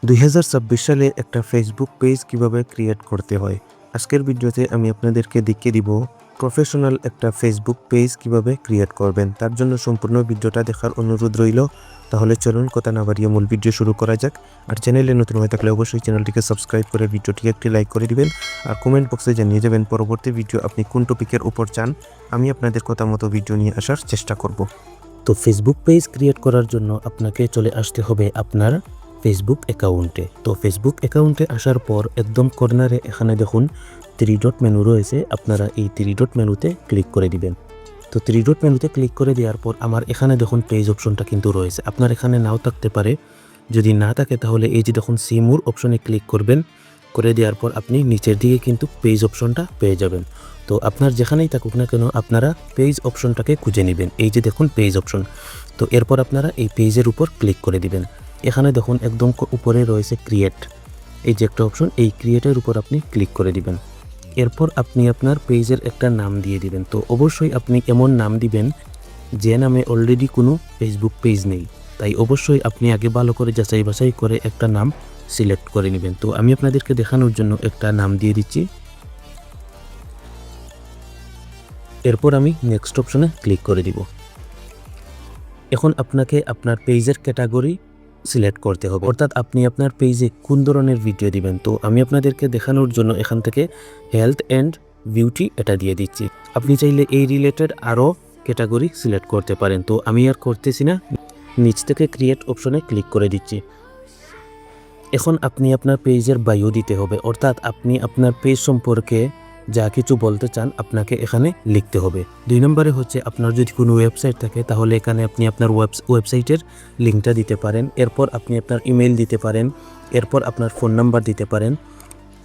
2026 সালে একটা Facebook page কিভাবে ক্রিয়েট করতে হয়। আজকের ভিডিওতে আমি আপনাদেরকে দেখিয়ে দিব প্রফেশনাল একটা ফেসবুক পেজ কিভাবে ক্রিয়েট করবেন। তার জন্য সম্পূর্ণ ভিডিওটা দেখার অনুরোধ রইল। তাহলে চলুন কথা না বাড়িয়ে মূল ভিডিও শুরু করা যাক। আর চ্যানেলে নতুন হয়ে থাকলে অবশ্যই চ্যানেলটিকে সাবস্ক্রাইব করে ভিডিওটিকে একটি লাইক করে দিবেন। আর কমেন্ট বক্সে জানিয়ে যাবেন পরবর্তী ভিডিও আপনি কোন টপিকের উপর চান। আমি আপনাদের কথা মতো ভিডিও নিয়ে আসার চেষ্টা করব। তো ফেসবুক পেজ ক্রিয়েট করার জন্য আপনাকে চলে আসতে হবে আপনার ফেসবুক অ্যাকাউন্টে। তো ফেসবুক অ্যাকাউন্টে আসার পর একদম কর্নারে এখানে দেখুন 3 ডট মেনু রয়েছে। আপনারা এই 3 ডট মেনুতে ক্লিক করে দিবেন। তো 3 ডট মেনুতে ক্লিক করে দেওয়ার পর আমার এখানে দেখুন পেজ অপশনটা কিন্তু রয়েছে। আপনার এখানে নাও থাকতে পারে, যদি না থাকে তাহলে এই যে দেখুন সি মোর অপশনে ক্লিক করবেন। করে দেওয়ার পর আপনি নিচের দিকে কিন্তু পেজ অপশনটা পেয়ে যাবেন। তো আপনার যেখানেই থাকুক না কেন আপনারা পেজ অপশনটাকে খুঁজে নেবেন। এই যে দেখুন পেজ অপশন। তো এরপর আপনারা এই পেজের উপর ক্লিক করে দিবেন। এখানে দেখুন একদম উপরে রয়েছে ক্রিয়েট, এই যে একটা অপশন, এই ক্রিয়েটের উপর আপনি ক্লিক করে দিবেন। এরপর আপনি আপনার পেজের একটা নাম দিয়ে দিবেন। তো অবশ্যই আপনি এমন নাম দিবেন যে নামে অলরেডি কোনো ফেসবুক পেজ নেই। তাই অবশ্যই আপনি আগে ভালো করে যাচাই বাছাই করে একটা নাম সিলেক্ট করে নেবেন। তো আমি আপনাদেরকে দেখানোর জন্য একটা নাম দিয়ে দিচ্ছি। এরপর আমি নেক্সট অপশনে ক্লিক করে দিব। এখন আপনাকে আপনার পেজের ক্যাটাগরি সিলেক্ট করতে হবে, অর্থাৎ আপনি আপনার পেজে কোন ধরনের ভিডিও দিবেন। তো আমি আপনাদেরকে দেখানোর জন্য এখান থেকে হেলথ অ্যান্ড বিউটি এটা দিয়ে দিচ্ছি। আপনি চাইলে এই রিলেটেড আরও ক্যাটাগরি সিলেক্ট করতে পারেন। তো আমি আর করতেছি না, নিচ থেকে ক্রিয়েট অপশনে ক্লিক করে দিচ্ছি। এখন আপনি আপনার পেজের বায়ো দিতে হবে, অর্থাৎ আপনি আপনার পেজ সম্পর্কে যা কিছু বলতে চান আপনাকে এখানে লিখতে হবে। 2 নম্বরে হচ্ছে আপনার যদি কোনো ওয়েবসাইট থাকে তাহলে এখানে আপনি আপনার ওয়েবসাইটের লিঙ্কটা দিতে পারেন। এরপর আপনি আপনার ইমেল দিতে পারেন। এরপর আপনার ফোন নাম্বার দিতে পারেন।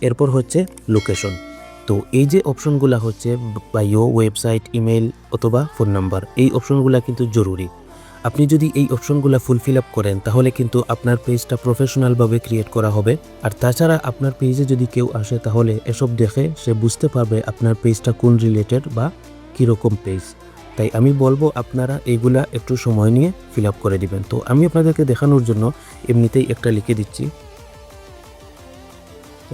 এরপর হচ্ছে লোকেশন। তো এই যে অপশনগুলো হচ্ছে বায়ো, ওয়েবসাইট, ইমেল অথবা ফোন নাম্বার, এই অপশনগুলো কিন্তু জরুরি। আপনি যদি এই অপশনগুলো ফুলফিল আপ করেন তাহলে কিন্তু আপনার পেজটা প্রফেশনালভাবে ক্রিয়েট করা হবে। আর তাছাড়া আপনার পেজে যদি কেউ আসে তাহলে এসব দেখে সে বুঝতে পারবে আপনার পেজটা কোন রিলেটেড বা কীরকম পেজ। তাই আমি বলবো আপনারা এইগুলা একটু সময় নিয়ে ফিল আপ করে দিবেন। তো আমি আপনাদেরকে দেখানোর জন্য এমনিতেই একটা লিখে দিচ্ছি।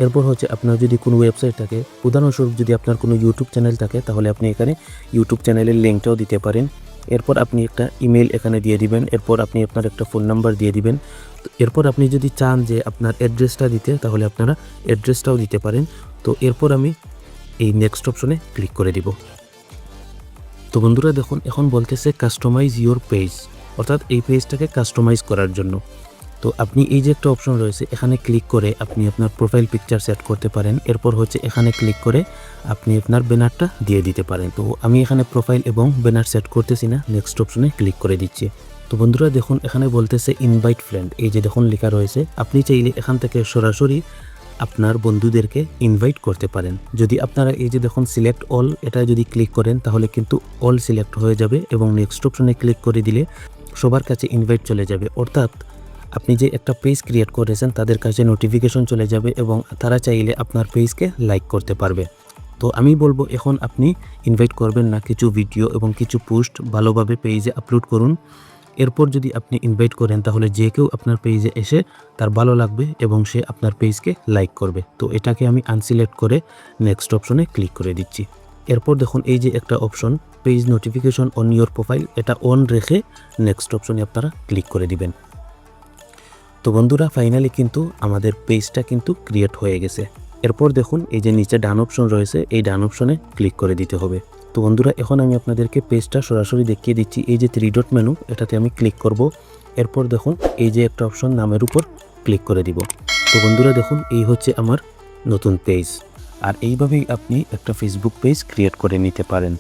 এরপর হচ্ছে আপনার যদি কোনো ওয়েবসাইট থাকে, উদাহরণস্বরূপ যদি আপনার কোনো ইউটিউব চ্যানেল থাকে তাহলে আপনি এখানে ইউটিউব চ্যানেলের লিঙ্কটাও দিতে পারেন। এরপর আপনি একটা ইমেল এখানে দিয়ে দিবেন। এরপর আপনি আপনার একটা ফোন নাম্বার দিয়ে দিবেন। এরপর আপনি যদি চান যে আপনার অ্যাড্রেসটা দিতে তাহলে আপনারা অ্যাড্রেসটাও দিতে পারেন। তো এরপর আমি এই নেক্সট অপশনে ক্লিক করে দিব। তো বন্ধুরা দেখুন এখন বলতেছে কাস্টমাইজ ইউর পেজ, অর্থাৎ এই পেজটাকে কাস্টমাইজ করার জন্য। তো আপনি এই যে একটা অপশন রয়েছে এখানে ক্লিক করে আপনি আপনার প্রোফাইল পিকচার সেট করতে পারেন। এরপর হচ্ছে এখানে ক্লিক করে আপনি আপনার ব্যানারটা দিয়ে দিতে পারেন। তো আমি এখানে প্রোফাইল এবং ব্যানার সেট করতেছি না, নেক্সট অপশনে ক্লিক করে দিচ্ছি। তো বন্ধুরা দেখুন এখানে বলতেছে ইনভাইট ফ্রেন্ড, এই যে দেখুন লেখা রয়েছে। আপনি চাইলে এখান থেকে সরাসরি আপনার বন্ধুদেরকে ইনভাইট করতে পারেন। যদি আপনারা এই যে দেখুন সিলেক্ট অল, এটা যদি ক্লিক করেন তাহলে কিন্তু অল সিলেক্ট হয়ে যাবে এবং নেক্সট অপশনে ক্লিক করে দিলে সবার কাছে ইনভাইট চলে যাবে। অর্থাৎ আপনি যে একটা পেজ ক্রিয়েট করেছেন তাদের কাছে নোটিফিকেশন চলে যাবে এবং তারা চাইলে আপনার পেজকে লাইক করতে পারবে। তো আমি বলবো এখন আপনি ইনভাইট করবেন না, কিছু ভিডিও এবং কিছু পোস্ট ভালোভাবে পেজে আপলোড করুন। এরপর যদি আপনি ইনভাইট করেন তাহলে যে কেউ আপনার পেজে এসে তার ভালো লাগবে এবং সে আপনার পেজকে লাইক করবে। তো এটাকে আমি আনসিলেক্ট করে নেক্সট অপশনে ক্লিক করে দিচ্ছি। এরপর দেখুন এই যে একটা option page notification on your profile, এটা অন রেখে নেক্সট অপশনে আপনারা ক্লিক করে দিবেন। তো বন্ধুরা ফাইনালি কিন্তু আমাদের পেজটা কিন্তু ক্রিয়েট হয়ে গেছে। এরপর দেখুন এই যে নিচে ডান অপশন রয়েছে, এই ডান অপশনে ক্লিক করে দিতে হবে। তো বন্ধুরা এখন আমি আপনাদেরকে পেজটা সরাসরি দেখিয়ে দিচ্ছি। এই যে 3 ডট মেনু, এটাতে আমি ক্লিক করব। এরপর দেখুন এই যে একটা অপশন নামের উপর ক্লিক করে দিব। তো বন্ধুরা দেখুন এই হচ্ছে আমার নতুন পেজ। আর এইভাবেই আপনি একটা ফেসবুক পেজ ক্রিয়েট করে নিতে পারেন।